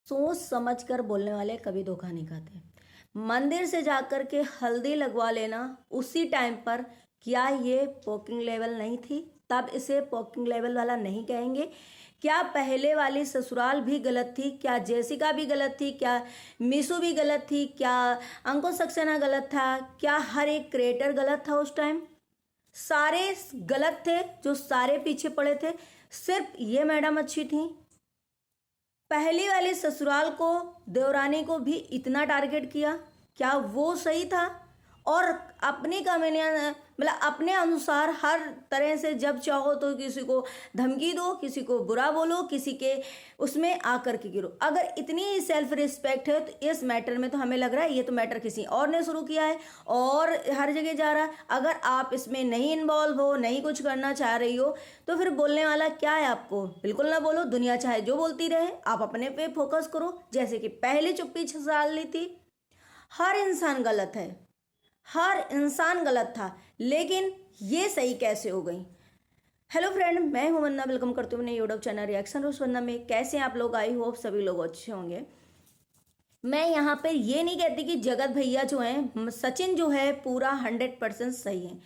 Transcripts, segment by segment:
सोच समझ कर बोलने वाले कभी धोखा नहीं खाते। मंदिर से जाकर के हल्दी लगवा लेना उसी टाइम पर, क्या ये पोकिंग लेवल नहीं थी? तब इसे पोकिंग लेवल वाला नहीं कहेंगे। क्या पहले वाली ससुराल भी गलत थी? क्या जेसिका भी गलत थी? क्या मीशू भी गलत थी? क्या अंकुश सक्सेना गलत था? क्या हर एक क्रिएटर गलत था उस टाइम? सारे गलत थे, जो सारे पीछे पड़े थे। सिर्फ ये मैडम अच्छी थी। पहली वाली ससुराल को, देवरानी को भी इतना टारगेट किया, क्या वो सही था? और अपनी कन्वीनियंस मतलब अपने अनुसार हर तरह से जब चाहो तो किसी को धमकी दो, किसी को बुरा बोलो, किसी के उसमें आकर के गिरो। अगर इतनी सेल्फ रिस्पेक्ट है तो इस मैटर में तो हमें लग रहा है ये तो मैटर किसी और ने शुरू किया है और हर जगह जा रहा है। अगर आप इसमें नहीं इन्वॉल्व हो, नहीं कुछ करना चाह रही हो, तो फिर बोलने वाला क्या है आपको? बिल्कुल ना बोलो। दुनिया चाहे जो बोलती रहे, आप अपने पे फोकस करो। जैसे कि पहले चुप्पी छाल ली थी। हर इंसान गलत है, हर इंसान गलत था, लेकिन ये सही कैसे हो गई? हेलो फ्रेंड, मैं हूं वंदना। वेलकम करती हूँ अपने यूट्यूब चैनल रिएक्शन रोज वंदना में। कैसे हैं आप लोग? आई होप सभी लोग अच्छे होंगे। मैं यहाँ पे ये नहीं कहती कि जगत भैया जो हैं, सचिन जो है पूरा 100% सही है।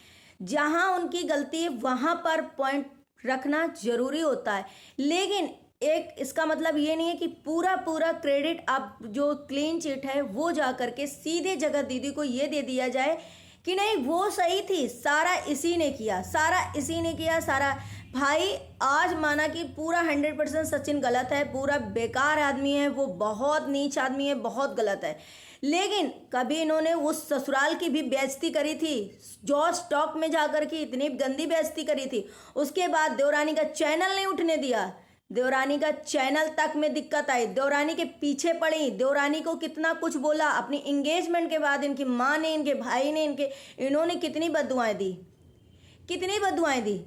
जहाँ उनकी गलती है वहाँ पर पॉइंट रखना जरूरी होता है, लेकिन एक इसका मतलब ये नहीं है कि पूरा पूरा क्रेडिट आप जो क्लीन चिट है वो जा करके सीधे जगत दीदी को ये दे दिया जाए कि नहीं वो सही थी, सारा इसी ने किया, सारा इसी ने किया, सारा। भाई आज माना कि पूरा 100% सचिन गलत है, पूरा बेकार आदमी है, वो बहुत नीच आदमी है, बहुत गलत है। लेकिन कभी इन्होंने उस ससुराल की भी बेइज्जती करी थी, जॉर्ज टॉक में जाकर के इतनी गंदी बेइज्जती करी थी। उसके बाद देवरानी का चैनल नहीं उठने दिया, देवरानी का चैनल तक में दिक्कत आई, देवरानी के पीछे पड़ी, देवरानी को कितना कुछ बोला। अपनी एंगेजमेंट के बाद इनकी माँ ने, इनके भाई ने, इन्होंने कितनी बद्दुआएं दी, कितनी बद्दुआएं दी।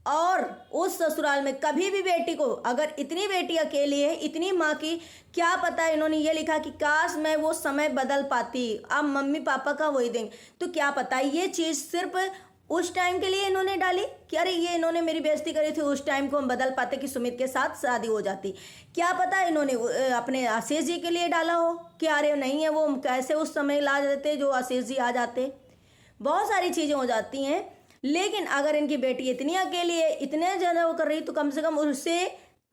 और उस ससुराल में कभी भी बेटी को, अगर इतनी बेटी अकेली है, इतनी माँ की, क्या पता इन्होंने ये लिखा कि काश मैं वो समय बदल पाती, अब मम्मी पापा का वही देंगे। तो क्या पता ये चीज़ सिर्फ उस टाइम के लिए इन्होंने डाली कि अरे ये इन्होंने मेरी बेइज्जती करी थी, उस टाइम को हम बदल पाते कि सुमित के साथ शादी हो जाती। क्या पता इन्होंने अपने आशीष जी के लिए डाला हो कि अरे नहीं है वो कैसे उस समय ला देते जो आशीष जी आ जाते। बहुत सारी चीज़ें हो जाती हैं। लेकिन अगर इनकी बेटी इतनी अकेली है, इतने ज़्यादा वो कर रही, तो कम से कम उससे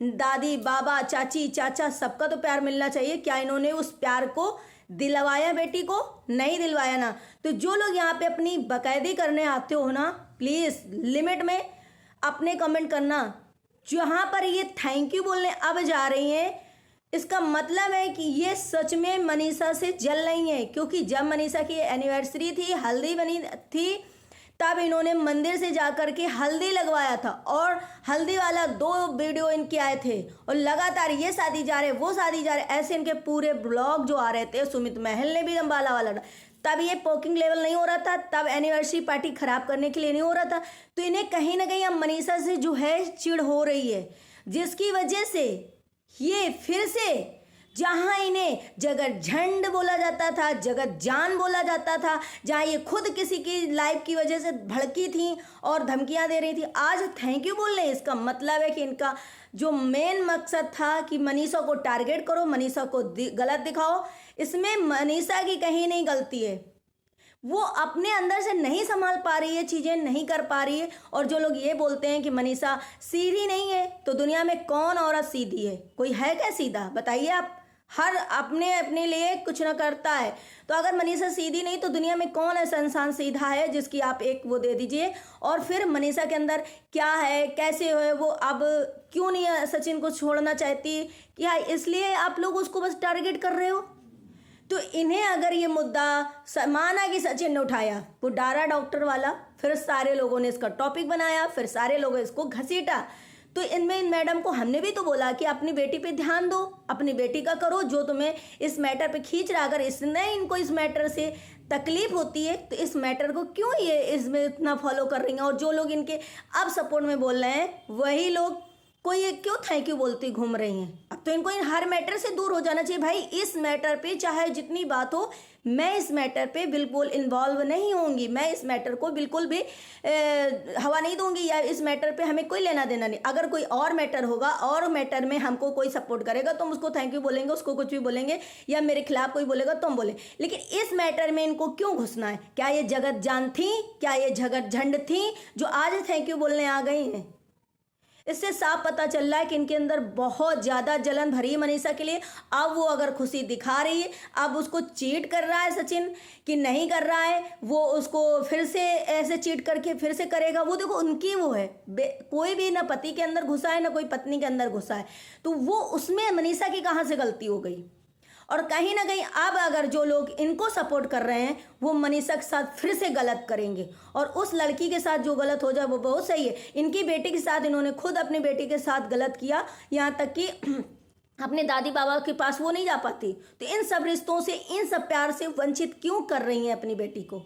दादी, बाबा, चाची, चाचा सबका तो प्यार मिलना चाहिए। क्या इन्होंने उस प्यार को दिलवाया? बेटी को नहीं दिलवाया ना। तो जो लोग यहाँ पे अपनी बाकायदे करने आते हो ना, प्लीज़ लिमिट में अपने कमेंट करना। जहाँ पर ये थैंक यू बोलने अब जा रही हैं, इसका मतलब है कि ये सच में मनीषा से जल रही हैं। क्योंकि जब मनीषा की एनिवर्सरी थी, हल्दी बनी थी, तब इन्होंने मंदिर से जाकर के हल्दी लगवाया था और हल्दी वाला 2 वीडियो इनके आए थे और लगातार ये शादी जा रहे, वो शादी जा रहे, ऐसे इनके पूरे ब्लॉग जो आ रहे थे। सुमित महल ने भी अंबाला वाला, तब ये पोकिंग लेवल नहीं हो रहा था, तब एनिवर्सरी पार्टी खराब करने के लिए नहीं हो रहा था। तो इन्हें कहीं ना कहीं अब मनीषा से जो है चिढ़ हो रही है, जिसकी वजह से ये फिर से, जहां इन्हें जगत झंड बोला जाता था, जगत जान बोला जाता था, जहां ये खुद किसी की लाइफ की वजह से भड़की थी और धमकियां दे रही थी, आज थैंक यू बोल रहे हैं। इसका मतलब है कि इनका जो मेन मकसद था कि मनीषा को टारगेट करो, मनीषा को गलत दिखाओ, इसमें मनीषा की कहीं नहीं गलती है। वो अपने अंदर से नहीं संभाल पा रही है, चीज़ें नहीं कर पा रही है। और जो लोग ये बोलते हैं कि मनीषा सीधी नहीं है, तो दुनिया में कौन औरत सीधी है? कोई है क्या सीधा? बताइए आप। हर अपने अपने लिए कुछ ना करता है। तो अगर मनीषा सीधी नहीं, तो दुनिया में कौन ऐसा इंसान सीधा है जिसकी आप एक वो दे दीजिए। और फिर मनीषा के अंदर क्या है, कैसे है वो, अब क्यों नहीं सचिन को छोड़ना चाहती? क्या इसलिए आप लोग उसको बस टारगेट कर रहे हो? तो इन्हें अगर ये मुद्दा माना कि सचिन ने उठाया, वो डारा डॉक्टर वाला, फिर सारे लोगों ने इसका टॉपिक बनाया, फिर सारे लोगों इसको घसीटा। तो इनमें इन मैडम को हमने भी तो बोला कि अपनी बेटी पे ध्यान दो, अपनी बेटी का करो जो तुम्हें इस मैटर पे खींच रहा। अगर इसने इनको इस मैटर से तकलीफ होती है तो इस मैटर को क्यों ये इसमें इतना फॉलो कर रही हैं? और जो लोग इनके अब सपोर्ट में बोल रहे हैं, वही लोग कोई ये क्यों थैंक यू बोलती घूम रही हैं? अब तो इनको इन हर मैटर से दूर हो जाना चाहिए भाई। इस मैटर पे चाहे जितनी बात हो, मैं इस मैटर पे बिल्कुल इन्वॉल्व नहीं होंगी। मैं इस मैटर को बिल्कुल भी हवा नहीं दूंगी, या इस मैटर पे हमें कोई लेना देना नहीं। अगर कोई और मैटर होगा और मैटर में हमको कोई सपोर्ट करेगा तो हम उसको थैंक यू बोलेंगे, उसको कुछ भी बोलेंगे, या मेरे खिलाफ कोई बोलेगा तो हम बोले। लेकिन इस मैटर में इनको क्यों घुसना है? क्या ये जगत जान थी? क्या ये झगड़ झंड थी जो आज थैंक यू बोलने आ गई हैं? इससे साफ पता चल रहा है कि इनके अंदर बहुत ज़्यादा जलन भरी है मनीषा के लिए। अब वो अगर खुशी दिखा रही है, अब उसको चीट कर रहा है सचिन कि नहीं कर रहा है, वो उसको फिर से ऐसे चीट करके फिर से करेगा। वो देखो उनकी वो है, कोई भी ना पति के अंदर घुसा है ना कोई पत्नी के अंदर घुसा है, तो वो उसमें मनीषा की कहाँ से गलती हो गई? और कहीं ना कहीं अब अगर जो लोग इनको सपोर्ट कर रहे हैं वो मनीषा के साथ फिर से गलत करेंगे, और उस लड़की के साथ जो गलत हो जाए वो बहुत सही है। इनकी बेटी के साथ इन्होंने खुद अपनी बेटी के साथ गलत किया, यहाँ तक कि अपने दादी बाबा के पास वो नहीं जा पाती। तो इन सब रिश्तों से, इन सब प्यार से वंचित क्यों कर रही हैं अपनी बेटी को?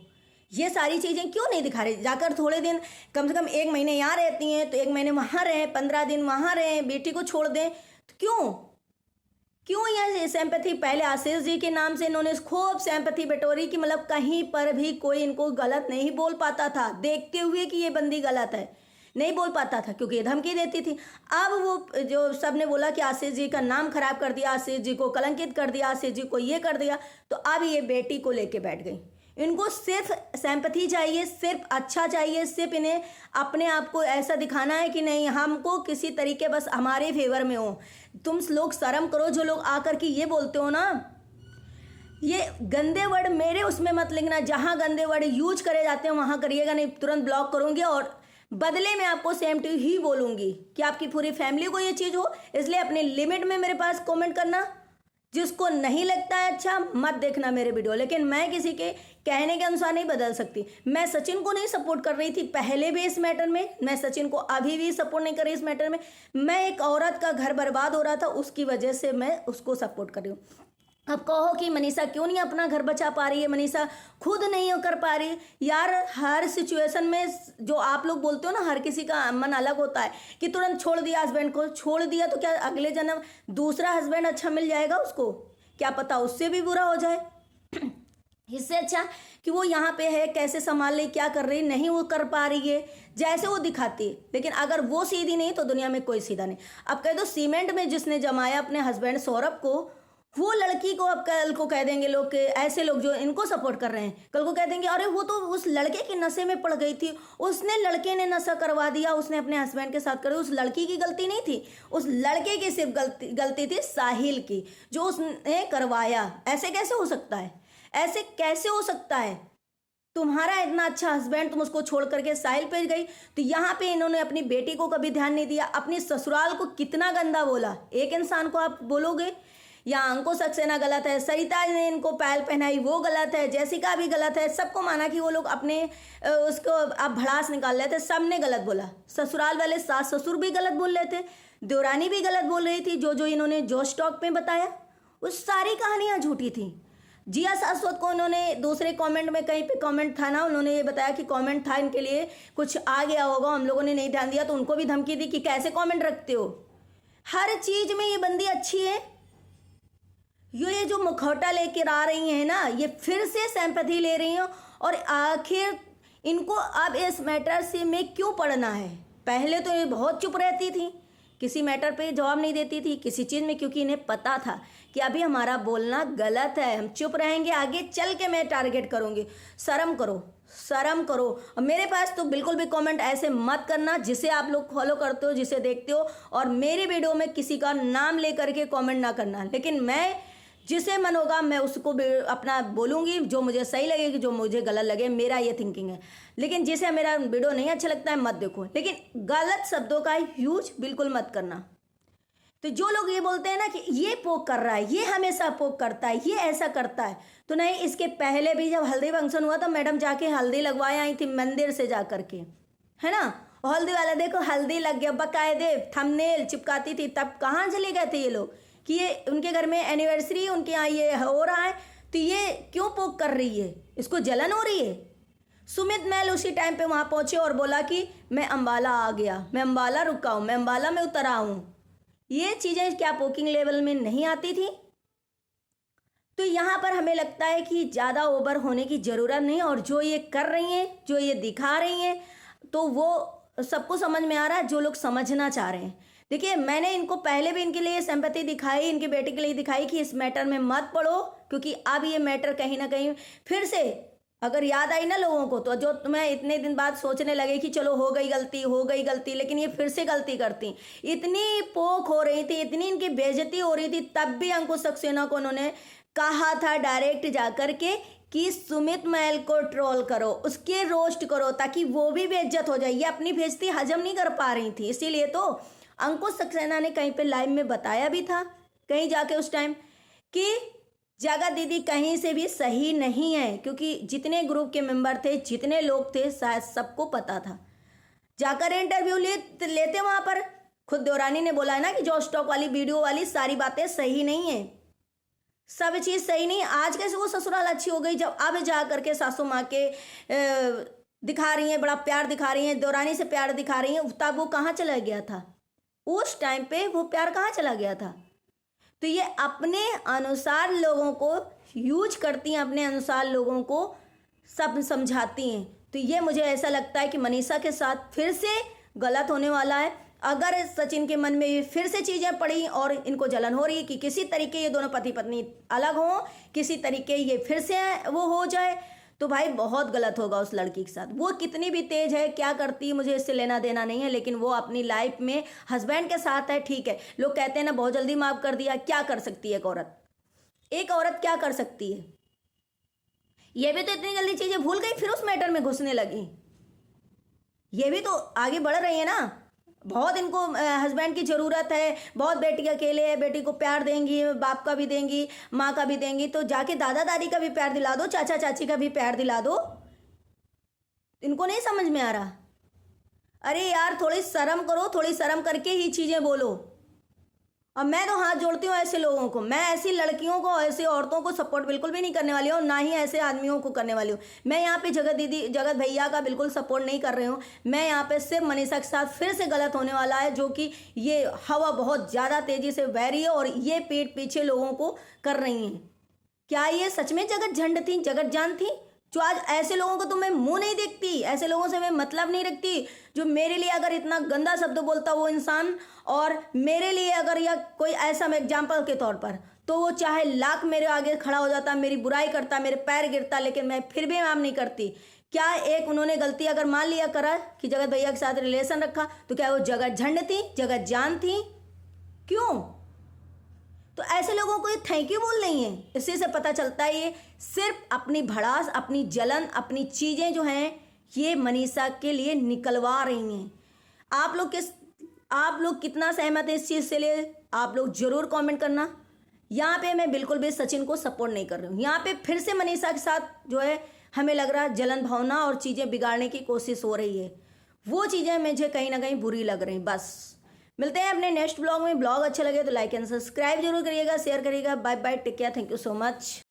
ये सारी चीज़ें क्यों नहीं दिखा रही? जाकर थोड़े दिन, कम से कम 1 महीने यहाँ रहती हैं तो 1 महीने वहाँ रहें, 15 दिन वहाँ रहें, बेटी को छोड़ दें। तो क्यों ये सिंपैथी? पहले आशीष जी के नाम से इन्होंने खूब सिंपैथी बटोरी कि मतलब कहीं पर भी कोई इनको गलत नहीं बोल पाता था, देखते हुए कि ये बंदी गलत है, नहीं बोल पाता था क्योंकि ये धमकी देती थी। अब वो जो सब ने बोला कि आशीष जी का नाम खराब कर दिया, आशीष जी को कलंकित कर दिया, आशीष जी को ये कर दिया, तो अब ये बेटी को लेके बैठ गई। इनको सिर्फ सिंपैथी चाहिए, सिर्फ अच्छा चाहिए, सिर्फ इन्हें अपने आप को ऐसा दिखाना है कि नहीं हमको किसी तरीके बस हमारे फेवर में हो। तुम लोग शर्म करो जो लोग आकर के ये बोलते हो ना, ये गंदे वर्ड मेरे उसमें मत लिखना। जहाँ गंदे वर्ड यूज करे जाते हैं वहाँ करिएगा नहीं, तुरंत ब्लॉक करूँगी और बदले में आपको सेम टू ही बोलूँगी कि आपकी पूरी फैमिली को ये चीज़ हो। इसलिए अपने लिमिट में मेरे पास कमेंट करना। जिसको नहीं लगता है अच्छा मत देखना मेरे वीडियो, लेकिन मैं किसी के कहने के अनुसार नहीं बदल सकती। मैं सचिन को नहीं सपोर्ट कर रही थी पहले भी इस मैटर में, मैं सचिन को अभी भी सपोर्ट नहीं कर रही इस मैटर में। मैं एक औरत का घर बर्बाद हो रहा था उसकी वजह से मैं उसको सपोर्ट कर रही हूँ। अब कहो कि मनीषा क्यों नहीं अपना घर बचा पा रही है, मनीषा खुद नहीं कर पा रही। यार हर सिचुएशन में जो आप लोग बोलते हो ना, हर किसी का मन अलग होता है कि तुरंत छोड़ दिया हस्बैंड को, छोड़ दिया तो क्या अगले जन्म दूसरा हस्बैंड अच्छा मिल जाएगा उसको? क्या पता उससे भी बुरा हो जाए। इससे अच्छा कि वो यहाँ पे है, कैसे संभाल रही, क्या कर रही, नहीं वो कर पा रही है जैसे वो दिखाती है। लेकिन अगर वो सीधी नहीं तो दुनिया में कोई सीधा नहीं। अब कह दो सीमेंट में जिसने जमाया अपने हस्बैंड सौरभ को, वो लड़की को अब कल को कह देंगे लोग कि ऐसे लोग जो इनको सपोर्ट कर रहे हैं कल को कह देंगे अरे वो तो उस लड़के के नशे में पड़ गई थी, उसने लड़के ने नशा करवा दिया, उसने अपने हस्बैंड के साथ कर दिया। उस लड़की की गलती नहीं थी, उस लड़के की सिर्फ गलती थी साहिल की, जो उसने करवाया। ऐसे कैसे हो सकता है? ऐसे कैसे हो सकता है? तुम्हारा इतना अच्छा हस्बैंड, तुम उसको छोड़ करके साहिल पे गई। तो यहाँ पे इन्होंने अपनी बेटी को कभी ध्यान नहीं दिया, अपनी ससुराल को कितना गंदा बोला। एक इंसान को आप बोलोगे या अंकुश सक्सेना गलत है, सरिता ने इनको पायल पहनाई वो गलत है, जैसिका भी गलत है, सबको माना कि वो लोग अपने उसको आप भड़ास निकाल रहे थे, सब ने गलत बोला। ससुराल वाले सास ससुर भी गलत बोल रहे थे, देवरानी भी गलत बोल रही थी। जो इन्होंने जोश टॉक में बताया वो सारी कहानियाँ झूठी थी। जिया शाश्वत को उन्होंने दूसरे कमेंट में, कहीं पे कमेंट था ना, उन्होंने ये बताया कि कमेंट था इनके लिए, कुछ आ गया होगा, हम लोगों ने नहीं ध्यान दिया, तो उनको भी धमकी दी कि कैसे कमेंट रखते हो। हर चीज में ये बंदी अच्छी है। ये जो मुखौटा लेकर आ रही हैं ना, ये फिर से सिंपैथी ले रही हैं। और आखिर इनको अब इस मैटर से में क्यों पढ़ना है? पहले तो ये बहुत चुप रहती थी, किसी मैटर पे जवाब नहीं देती थी किसी चीज़ में, क्योंकि इन्हें पता था कि अभी हमारा बोलना गलत है, हम चुप रहेंगे, आगे चल के मैं टारगेट करूँगी। शर्म करो, शर्म करो। और मेरे पास तो बिल्कुल भी कमेंट ऐसे मत करना जिसे आप लोग फॉलो करते हो, जिसे देखते हो, और मेरे वीडियो में किसी का नाम लेकर के कमेंट ना करना। लेकिन मैं जिसे मन होगा मैं उसको अपना बोलूँगी, जो मुझे सही लगेगी, जो मुझे गलत लगे, मेरा ये थिंकिंग है। लेकिन जिसे मेरा वीडियो नहीं अच्छा लगता है मत देखो, लेकिन गलत शब्दों का यूज बिल्कुल मत करना। तो जो लोग ये बोलते हैं ना कि ये पोक कर रहा है, ये हमेशा पोक करता है, ये ऐसा करता है, तो नहीं, इसके पहले भी जब हल्दी फंक्शन हुआ तो मैडम जाके हल्दी लगवाए आई थी मंदिर से जा करके, है ना। हल्दी वाला देखो हल्दी लग गया, बकायदे थंबनेल चिपकाती थी, तब कहाँ चले गए थे ये लोग कि ये उनके घर में एनिवर्सरी, उनके यहाँ ये हो रहा है, तो ये क्यों पोक कर रही है, इसको जलन हो रही है। सुमित मैल उसी टाइम पे वहाँ पहुँचे और बोला कि मैं अम्बाला आ गया, मैं अम्बाला रुका हूँ, मैं अम्बाला में उतर आऊँ। ये चीज़ें क्या पोकिंग लेवल में नहीं आती थी? तो यहाँ पर हमें लगता है कि ज़्यादा ओवर होने की ज़रूरत नहीं, और जो ये कर रही हैं, जो ये दिखा रही हैं, तो वो सबको समझ में आ रहा है, जो लोग समझना चाह रहे हैं। देखिए, मैंने इनको पहले भी इनके लिए सिंपैथी दिखाई, इनके बेटे के लिए दिखाई कि इस मैटर में मत पड़ो, क्योंकि अब ये मैटर कहीं ना कहीं फिर से अगर याद आई ना लोगों को, तो जो तुम्हें इतने दिन बाद सोचने लगे कि चलो हो गई गलती, हो गई गलती, लेकिन ये फिर से गलती करती। इतनी पोक हो रही थी, इतनी इनकी बेइज्जती हो रही थी, तब भी अंकुश सक्सेना को उन्होंने कहा था डायरेक्ट जाकर के कि सुमित महल को ट्रोल करो, उसके रोस्ट करो, ताकि वो भी बेइज्जत हो जाए। ये अपनी बेइज्जती हजम नहीं कर पा रही थी, इसीलिए तो अंकुश सक्सेना ने कहीं पे लाइव में बताया भी था, कहीं जाके उस टाइम, कि जगत दीदी कहीं से भी सही नहीं है, क्योंकि जितने ग्रुप के मेंबर थे, जितने लोग थे, शायद सबको पता था। जाकर इंटरव्यू लेते वहां पर खुद देवरानी ने बोला है ना कि जो स्टॉक वाली वीडियो वाली सारी बातें सही नहीं है, सब चीज़ सही नहीं। आज कैसे वो ससुराल अच्छी हो गई, जब अब जा करके सासू माँ के दिखा रही हैं, बड़ा प्यार दिखा रही हैं, देवरानी से प्यार दिखा रही हैं, तब वो कहाँ चला गया था? उस टाइम पे वो प्यार कहाँ चला गया था? तो ये अपने अनुसार लोगों को यूज करती हैं, अपने अनुसार लोगों को सब समझाती हैं। तो ये मुझे ऐसा लगता है कि मनीषा के साथ फिर से गलत होने वाला है। अगर सचिन के मन में ये फिर से चीज़ें पड़ी और इनको जलन हो रही है कि किसी तरीके ये दोनों पति पत्नी अलग हों, किसी तरीके ये फिर से वो हो जाए, तो भाई बहुत गलत होगा उस लड़की के साथ। वो कितनी भी तेज है, क्या करती है, मुझे इससे लेना देना नहीं है, लेकिन वो अपनी लाइफ में हस्बैंड के साथ है, ठीक है। लोग कहते हैं ना बहुत जल्दी माफ कर दिया, क्या कर सकती है एक औरत? एक औरत क्या कर सकती है? ये भी तो इतनी जल्दी चीजें भूल गई, फिर उस मैटर में घुसने लगी। ये भी तो आगे बढ़ रही है ना, बहुत इनको हस्बैंड की ज़रूरत है, बहुत बेटी अकेले है, बेटी को प्यार देंगी, बाप का भी देंगी, माँ का भी देंगी, तो जाके दादा दादी का भी प्यार दिला दो, चाचा चाची का भी प्यार दिला दो। इनको नहीं समझ में आ रहा? अरे यार, थोड़ी शर्म करो, थोड़ी शर्म करके ही चीज़ें बोलो। और मैं तो हाथ जोड़ती हूँ ऐसे लोगों को, मैं ऐसी लड़कियों को, ऐसी औरतों को सपोर्ट बिल्कुल भी नहीं करने वाली हूँ, ना ही ऐसे आदमियों को करने वाली हूँ। मैं यहाँ पे जगत दीदी, जगत भैया का बिल्कुल सपोर्ट नहीं कर रही हूँ। मैं यहाँ पे सिर्फ मनीषा के साथ फिर से गलत होने वाला है, जो कि ये हवा बहुत ज़्यादा तेज़ी से बह रही है और ये पीठ पीछे लोगों को कर रही हैं। क्या ये सच में जगत झंड थी, जगत जान थी? जो आज ऐसे लोगों को तो मैं मुंह नहीं देखती, ऐसे लोगों से मैं मतलब नहीं रखती। जो मेरे लिए अगर इतना गंदा शब्द बोलता वो इंसान, और मेरे लिए अगर या कोई ऐसा मैं एग्जाम्पल के तौर पर, तो वो चाहे लाख मेरे आगे खड़ा हो जाता, मेरी बुराई करता, मेरे पैर गिरता, लेकिन मैं फिर भी माफ नहीं करती। क्या एक उन्होंने गलती अगर मान लिया करा कि जगत भैया के साथ रिलेशन रखा, तो क्या वो जगत झंड थी, जगत जान थी? क्यों? तो ऐसे लोगों को ये थैंक यू बोल नहीं है। इसी से पता चलता है ये सिर्फ अपनी भड़ास, अपनी जलन, अपनी चीज़ें जो हैं ये मनीषा के लिए निकलवा रही हैं। आप लोग कितना सहमत है इस चीज़ से? ले आप लोग जरूर कमेंट करना। यहाँ पे मैं बिल्कुल भी सचिन को सपोर्ट नहीं कर रही हूँ। यहाँ पे फिर से मनीषा के साथ जो है हमें लग रहा है जलन भावना और चीज़ें बिगाड़ने की कोशिश हो रही है। वो चीज़ें मुझे कहीं ना कहीं बुरी लग रही। बस मिलते हैं अपने नेक्स्ट ब्लॉग में। ब्लॉग अच्छा लगे तो लाइक एंड सब्सक्राइब जरूर करिएगा, शेयर करिएगा। Bye bye, take care, thank you so much.